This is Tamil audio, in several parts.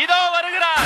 இதோ வருகிறார்.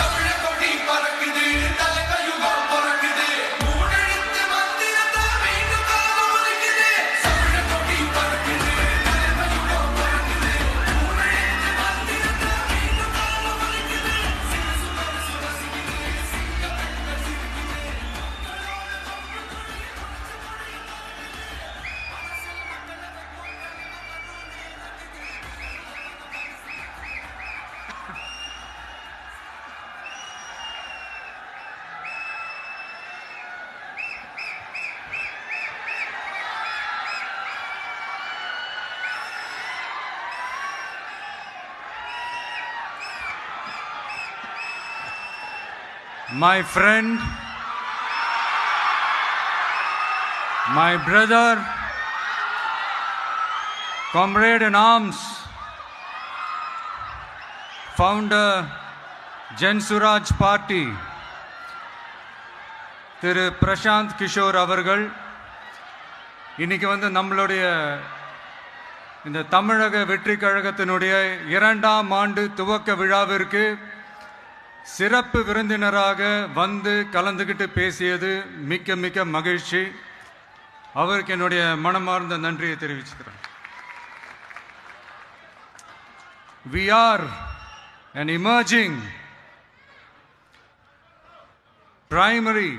My friend, my brother, comrade in arms, founder, Jan Suraj Party, திரு பிரசாந்த் கிஷோர் அவர்கள் இன்னைக்கு நம்மளுடைய இந்த தமிழக வெற்றி கழகத்தினுடைய 2ஆம் ஆண்டு துவக்க விழாவிற்கு சிறப்பு விருந்தினராக கலந்துக்கிட்டு பேசியது மிக்க மிக்க மகிழ்ச்சி. அவருக்கு என்னுடைய மனமார்ந்த நன்றியை தெரிவிச்சுக்கிறேன். We are an emerging primary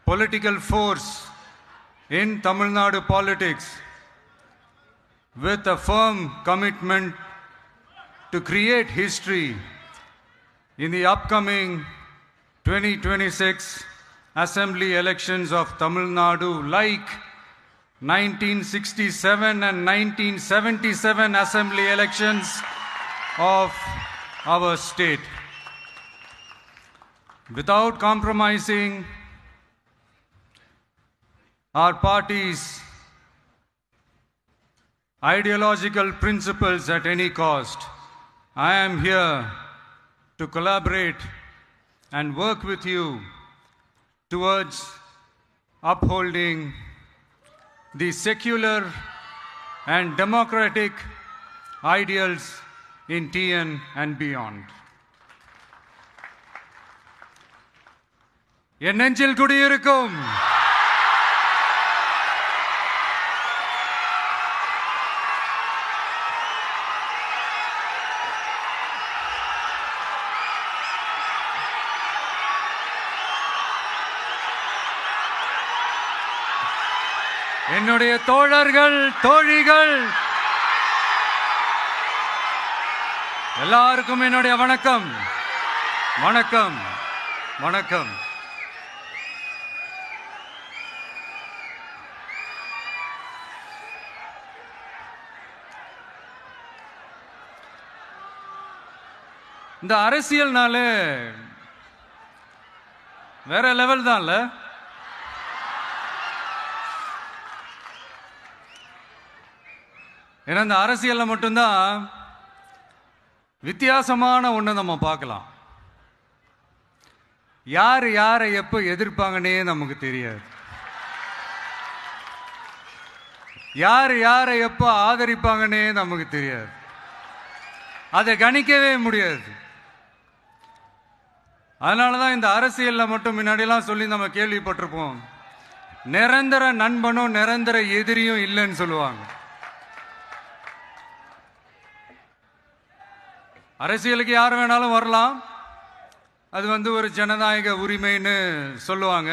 political force in Tamil Nadu politics with a firm commitment to create history in the upcoming 2026 assembly elections of Tamil Nadu, like 1967 and 1977 assembly elections of our state. Without compromising our party's ideological principles at any cost, I am here to collaborate and work with you towards upholding the secular and democratic ideals in TN and beyond. என் நெஞ்சில் குடியிருக்கும் என்னுடைய தோழர்கள், தோழிகள் எல்லாருக்கும் என்னுடைய வணக்கம். வணக்கம் வணக்கம். இந்த அரசியல்னாலே வேற லெவல் தான்ல. ஏன்னா இந்த அரசியலில் மட்டும்தான் வித்தியாசமான ஒன்று நம்ம பார்க்கலாம். யார் யாரை எப்போ எதிர்ப்பாங்கன்னே நமக்கு தெரியாது. யார் யாரை எப்போ ஆதரிப்பாங்கன்னே நமக்கு தெரியாது. அதை கணிக்கவே முடியாது. அதனால தான் இந்த அரசியலில் மட்டும் முன்னாடியெல்லாம் சொல்லி நம்ம கேள்விப்பட்டிருப்போம், நிரந்தர நண்பனும் நிரந்தர எதிரியும் இல்லைன்னு சொல்லுவாங்க. அரசியலுக்கு யார் வேணாலும் வரலாம், அது ஒரு ஜனநாயக உரிமைன்னு சொல்லுவாங்க.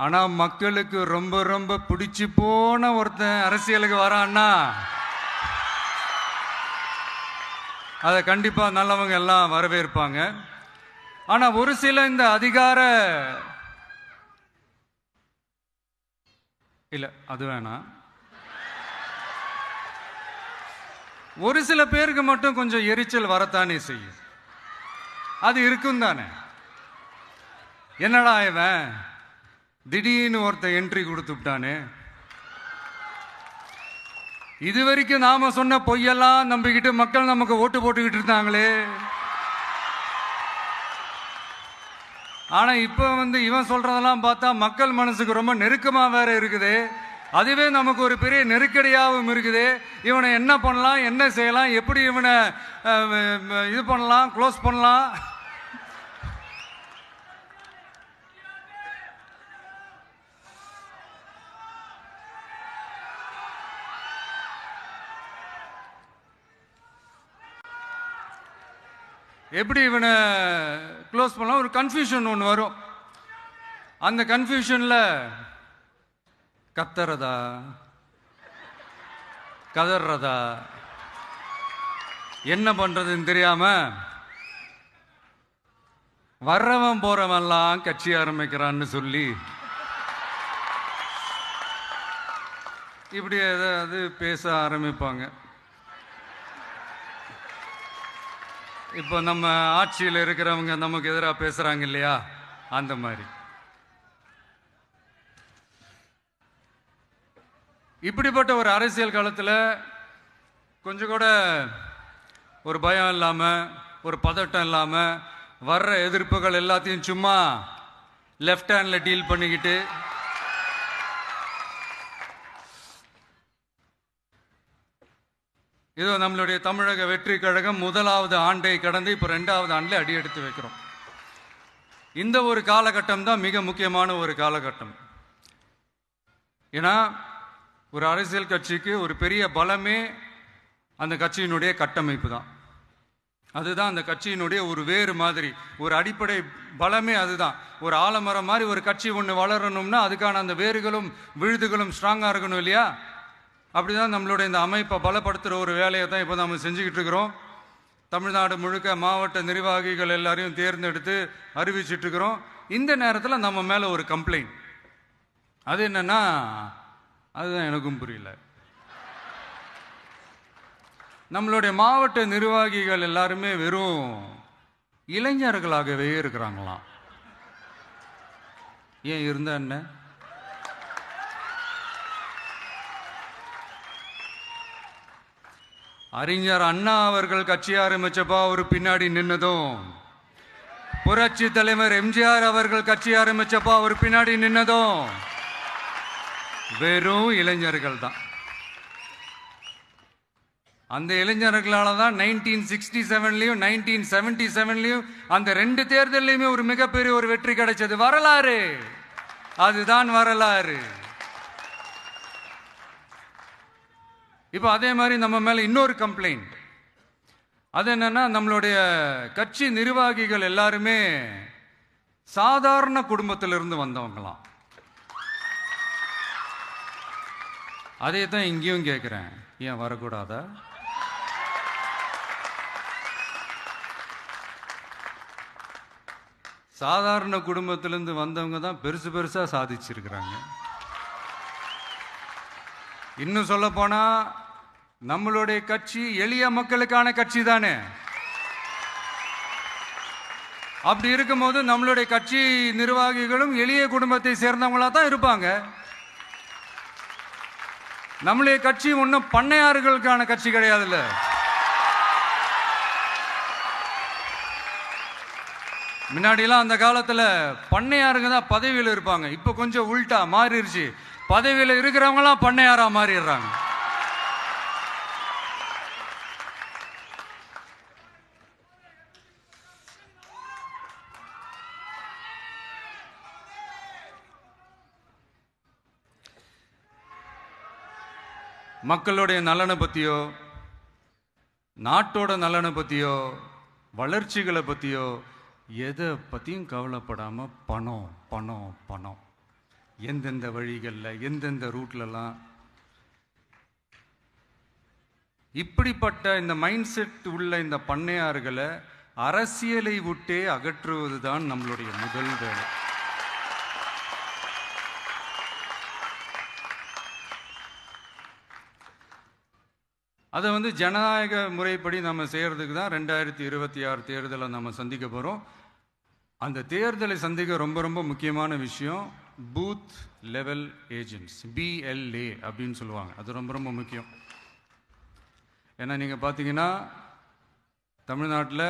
ஆனால் மக்களுக்கு ரொம்ப ரொம்ப பிடிச்சி போன ஒருத்தன் அரசியலுக்கு வரான்னா அதை கண்டிப்பாக நல்லவங்க எல்லாம் வரவேற்பாங்க. ஆனால் ஒரு சில இந்த அதிகார இல்லை அது வேணாம், ஒரு சில பேருக்கு மட்டும் கொஞ்சம் எரிச்சல் வரத்தானே செய்யும். அது இருக்கும் தானே. என்னடா இவன் திடீர்னு ஒருத்தன் என்ட்ரி கொடுத்துட்டானே, இது வரைக்கும் நாம சொன்ன பொய்யெல்லாம் நம்பிக்கிட்டு மக்கள் நமக்கு ஓட்டு போட்டுக்கிட்டு இருந்தாங்களே, ஆனா இப்ப இவன் சொல்றதெல்லாம் பார்த்தா மக்கள் மனசுக்கு ரொம்ப நெருக்கமா வேற இருக்குது. அதுவே நமக்கு ஒரு பெரிய நெருக்கடியாகவும் இருக்குது. இவனை என்ன பண்ணலாம், என்ன செய்யலாம், எப்படி இவனை இது பண்ணலாம், க்ளோஸ் பண்ணலாம். எப்படி இவனை க்ளோஸ் பண்ணலாம், ஒரு கன்ஃபியூஷன் ஒன்று வரும். அந்த கன்ஃபியூஷனில் கத்துறதா கதறதா என்ன பண்றதுன்னு தெரியாம வர்றவன் போறவன்லாம் கட்சி ஆரம்பிக்கிறான்னு சொல்லி இப்படி ஏதாவது பேச ஆரம்பிப்பாங்க. இப்போ நம்ம ஆட்சியில் இருக்கிறவங்க நமக்கு எதிராக பேசுறாங்க இல்லையா, அந்த மாதிரி. இப்படிப்பட்ட ஒரு அரசியல் காலத்தில் கொஞ்சம் கூட ஒரு பயம் இல்லாமல், ஒரு பதட்டம் இல்லாமல், வர்ற எதிர்ப்புகள் எல்லாத்தையும் சும்மா லெஃப்ட் ஹேண்டில் டீல் பண்ணிக்கிட்டு இதோ நம்மளுடைய தமிழக வெற்றி கழகம் முதலாவது ஆண்டை கடந்து இப்போ 2வது ஆண்டில் அடி எடுத்து வைக்கிறோம். இந்த ஒரு காலகட்டம் தான் மிக முக்கியமான ஒரு காலகட்டம். ஏன்னா ஒரு அரசியல் கட்சிக்கு ஒரு பெரிய பலமே அந்த கட்சியினுடைய கட்டமைப்பு தான். அதுதான் அந்த கட்சியினுடைய ஒரு வேறு மாதிரி, ஒரு அடிப்படை பலமே அதுதான். ஒரு ஆலமரம் மாதிரி ஒரு கட்சி ஒன்று வளரணும்னா அதுக்கான அந்த வேர்களும் விழுதுகளும் ஸ்ட்ராங்காக இருக்கணும் இல்லையா? அப்படிதான் நம்மளுடைய இந்த அமைப்பை பலப்படுத்துகிற ஒரு வேலையை தான் இப்போ நம்ம செஞ்சுக்கிட்டு இருக்கிறோம். தமிழ்நாடு முழுக்க மாவட்ட நிர்வாகிகள் எல்லாரையும் தேர்ந்தெடுத்து அறிவிச்சிட்டு இருக்கிறோம். இந்த நேரத்தில் நம்ம மேலே ஒரு கம்ப்ளைண்ட், அது என்னன்னா, அதுதான் எனக்கும் புரியல. நம்மளுடைய மாவட்ட நிர்வாகிகள் எல்லாருமே வெறும் இளைஞர்களாகவே இருக்கிறாங்களாம். ஏன் இருந்தா என்ன? அறிஞர் அண்ணா அவர்கள் கட்சி ஆரம்பிச்சப்பா அவர் பின்னாடி நின்னதும், புரட்சி தலைவர் எம்ஜிஆர் அவர்கள் கட்சி ஆரம்பிச்சப்பா அவர் பின்னாடி நின்னதும் வெறும் இளைஞர்கள் தான். அந்த இளைஞர்களால தான் 1967லையும் 1977லையும் அந்த 2 தேர்தலையுமே ஒரு மிகப்பெரிய ஒரு வெற்றி கிடைச்சது. வரலாறு, அதுதான் வரலாறு. இப்போ அதே மாதிரி நம்ம மேல இன்னொரு கம்ப்ளைண்ட், அது என்னன்னா, நம்மளுடைய கட்சி நிர்வாகிகள் எல்லாருமே சாதாரண குடும்பத்திலிருந்து வந்தவங்களாம். அதே தான் இங்கேயும் கேட்குறேன், ஏன் வரக்கூடாதா? சாதாரண குடும்பத்திலிருந்து வந்தவங்க தான் பெருசு பெருசா சாதிச்சிருக்கிறாங்க. இன்னும் சொல்ல போனா நம்மளுடைய கட்சி எளிய மக்களுக்கான கட்சி தானே. அப்படி இருக்கும்போது நம்மளுடைய கட்சி நிர்வாகிகளும் எளிய குடும்பத்தை சேர்ந்தவங்களா தான் இருப்பாங்க. நம்மளுடைய கட்சி ஒன்றும் பண்ணையாறுகளுக்கான கட்சி கிடையாதுல்ல. முன்னாடிலாம் அந்த காலத்துல பண்ணையாருங்க தான் பதவியில் இருப்பாங்க. இப்ப கொஞ்சம் உள்டா மாறிடுச்சு, பதவியில் இருக்கிறவங்களாம் பண்ணையாரா மாறிடுறாங்க. மக்களுடைய நலனை பத்தியோ, நாட்டோட நலனை பத்தியோ, வளர்ச்சிகளை பத்தியோ எதை பத்தியும் கவலைப்படாம பணம் பணம் பணம், எந்தெந்த வழிகளில் எந்தெந்த ரூட்லலாம். இப்படிப்பட்ட இந்த மைண்ட் செட் உள்ள இந்த பண்ணையார்களை அரசியலை விட்டே அகற்றுவது தான் நம்மளுடைய முதல் வேலை. அதை ஜனநாயக முறைப்படி நம்ம செய்யறதுக்கு தான் 2026 தேர்தலை நம்ம சந்திக்க போகிறோம். அந்த தேர்தலை சந்திக்க ரொம்ப ரொம்ப முக்கியமான விஷயம் பூத் லெவல் ஏஜென்ட்ஸ், BLA அப்படின்னு சொல்லுவாங்க. அது ரொம்ப ரொம்ப முக்கியம். ஏன்னா நீங்கள் பார்த்தீங்கன்னா தமிழ்நாட்டில்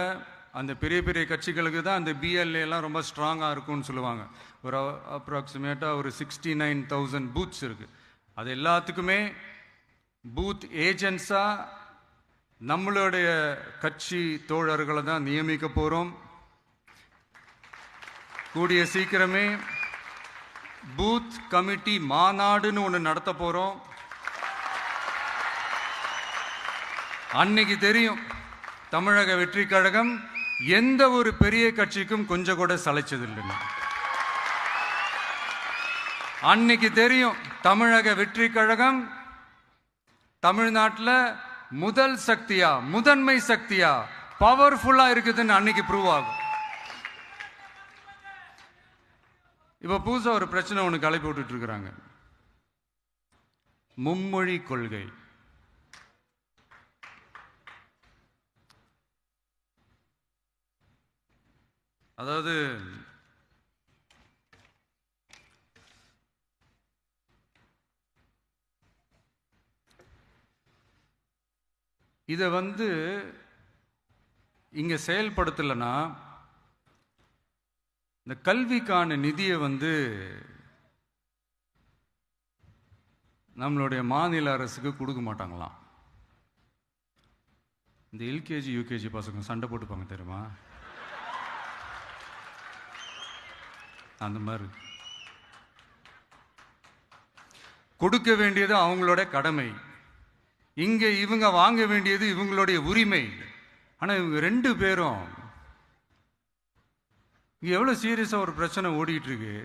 அந்த பெரிய பெரிய கட்சிகளுக்கு தான் அந்த BLAலாம் ரொம்ப ஸ்ட்ராங்காக இருக்கும்னு சொல்லுவாங்க. ஒரு அப்ராக்சிமேட்டாக ஒரு 69,000 பூத்ஸ் இருக்குது. அது எல்லாத்துக்குமே பூத் ஏஜென்ட்ஸா நம்மளுடைய கட்சி தோழர்களை தான் நியமிக்க போறோம். கூடிய சீக்கிரமே பூத் கமிட்டி மாநாடுன்னு ஒன்று நடத்த போறோம். அன்னைக்கு தெரியும் தமிழக வெற்றி கழகம் எந்த ஒரு பெரிய கட்சிக்கும் கொஞ்சம் கூட சளைச்சதில்லைன்னு. அன்னைக்கு தெரியும் தமிழக வெற்றி கழகம் தமிழ்நாட்டில் முதல் சக்தியா, முதன்மை சக்தியா, பவர்ஃபுல்லா இருக்குதுன்னு அன்னைக்கு ப்ரூவ் ஆகும். இப்ப புதுசா ஒரு பிரச்சனை ஒன்று கிளப்பி விட்டுட்டு இருக்கிறாங்க. மும்மொழி கொள்கை. அதாவது இதை இங்க செயல்படுத்தலைன்னா இந்த கல்விக்கான நிதியை நம்மளுடைய மாநில அரசுக்கு கொடுக்க மாட்டாங்களாம். இந்த எல்கேஜி யூகேஜி பசங்க சண்டை போட்டுப்பாங்க தெரியுமா? அந்த மாதிரி கொடுக்க வேண்டியது அவங்களோட கடமை. இங்க இவங்க வாங்க வேண்டியது இவங்களுடைய உரிமை. ஆனா இவங்க ரெண்டு பேரும் இங்க எவ்வளவு சீரியஸா ஒரு பிரச்சனை ஓடிட்டு இருக்கு.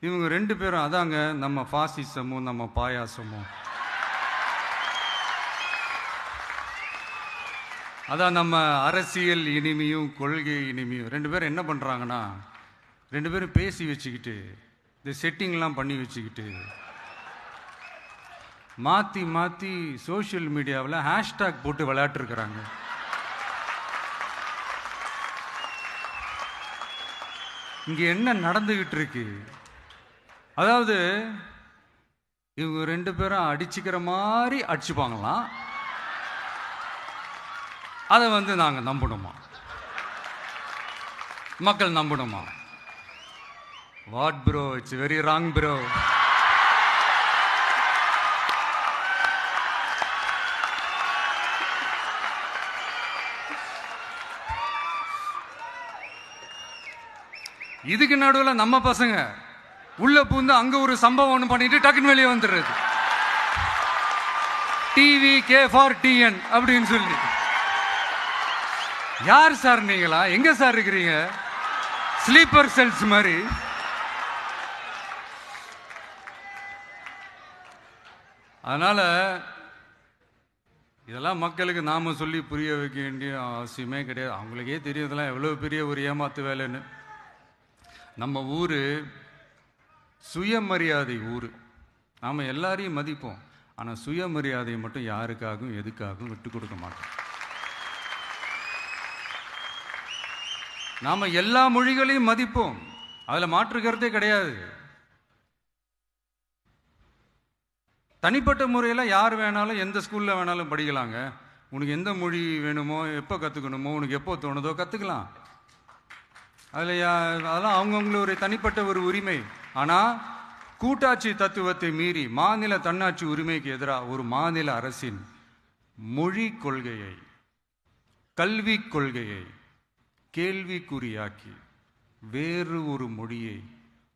இவங்க ரெண்டு பேரும் அதாங்க நம்ம பாசிசமும் நம்ம பாயாசமும், அதான் நம்ம அரசியல் இனிமையும் கொள்கை இனிமையும். ரெண்டு பேரும் என்ன பண்றாங்கன்னா, ரெண்டு பேரும் பேசி வச்சுக்கிட்டு இந்த செட்டிங்லாம் பண்ணி வச்சுக்கிட்டு மாற்றி மாற்றி சோஷியல் மீடியாவில் ஹேஷ்டாக் போட்டு விளையாட்டுருக்கிறாங்க. இங்கே என்ன நடந்துகிட்டு இருக்கு? அதாவது இவங்க ரெண்டு பேரும் அடிச்சுக்கிற மாதிரி அடிச்சுப்பாங்களாம். அதை நாங்கள் நம்பணுமா? மக்கள் நம்பணுமா? What bro, it's very wrong bro. இதுக்கு நடுவில் நம்ம பசங்க உள்ள பூந்து அங்க ஒரு சம்பவம் ஒன்று பண்ணிட்டு டக்குன்னு வெளியே வந்துடுறது. டிவி கே ஃபார் டிஎன் அப்படின்னு சொல்லி. யார் சார் நீங்களா? எங்க சார் இருக்கிறீங்க? ஸ்லீப்பர் செல்ஸ் மாதிரி. அதனால இதெல்லாம் மக்களுக்கு நாம சொல்லி புரிய வைக்க வேண்டிய அவசியமே கிடையாது. அவங்களுக்கே தெரியும் இதெல்லாம் எவ்வளவு பெரிய ஒரு ஏமாத்து வேலைன்னு. நம்ம ஊரு சுயமரியாதை ஊரு. நாம எல்லாரையும் மதிப்போம். ஆனா சுயமரியாதையை மட்டும் யாருக்காகவும் எதுக்காகவும் விட்டு கொடுக்க மாட்டோம். நாம எல்லா மொழிகளையும் மதிப்போம். அதுல மாற்று கருத்தே கிடையாது. தனிப்பட்ட முறையில் யார் வேணாலும் எந்த ஸ்கூல்ல வேணாலும் படிக்கலாங்க. உனக்கு எந்த மொழி வேணுமோ, எப்போ கற்றுக்கணுமோ, உனக்கு எப்போ தோணுதோ கற்றுக்கலாம். அதெல்லாம் அவங்கவுங்களுடைய தனிப்பட்ட ஒரு உரிமை. ஆனால் கூட்டாட்சி தத்துவத்தை மீறி மாநில தன்னாட்சி உரிமைக்கு எதிராக ஒரு மாநில அரசின் மொழி கொள்கையை, கல்வி கொள்கையை கேள்விக்குறியாக்கி வேறு ஒரு மொழியை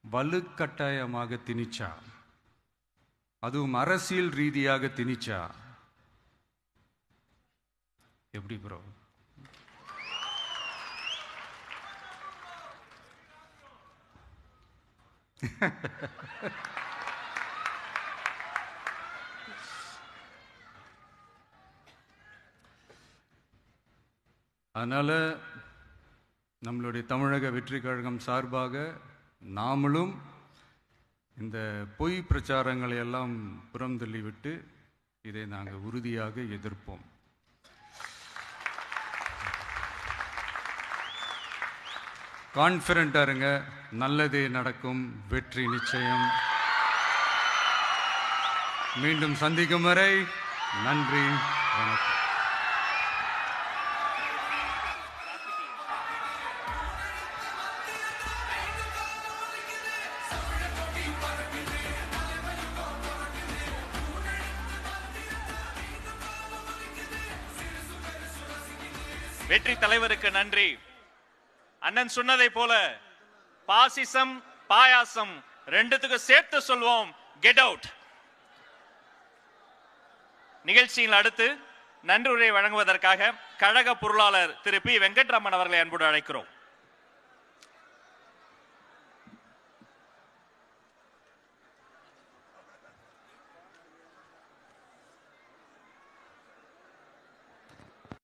வலுக்கட்டாயமாக திணிச்சா, அதுவும் அரசியல் ரீதியாக திணிச்சா எப்படி ப்ரோ? அதனால நம்மளுடைய தமிழக வெற்றி கழகம் சார்பாக நாமளும் இந்த பொய் பிரச்சாரங்களை எல்லாம் புறம் தள்ளிவிட்டு இதை நாங்கள் உறுதியாக எதிர்ப்போம். கான்ஃபிடண்டா இருங்க, நல்லதே நடக்கும், வெற்றி நிச்சயம். மீண்டும் சந்திக்கும் வரை நன்றி, வணக்கம். வெற்றி தலைவருக்கு நன்றி. அண்ணன் சொன்னதை போல பாசிசம் பாயாசம் ரெண்டுத்துக்கு சேர்த்து சொல்வோம், கெட் அவுட். நிகழ்ச்சியில் அடுத்து நன்றியுரை வழங்குவதற்காக கழக பொருளாளர் திரு பி வெங்கட்ராமன் அவர்களை அன்போடு அழைக்கிறோம்.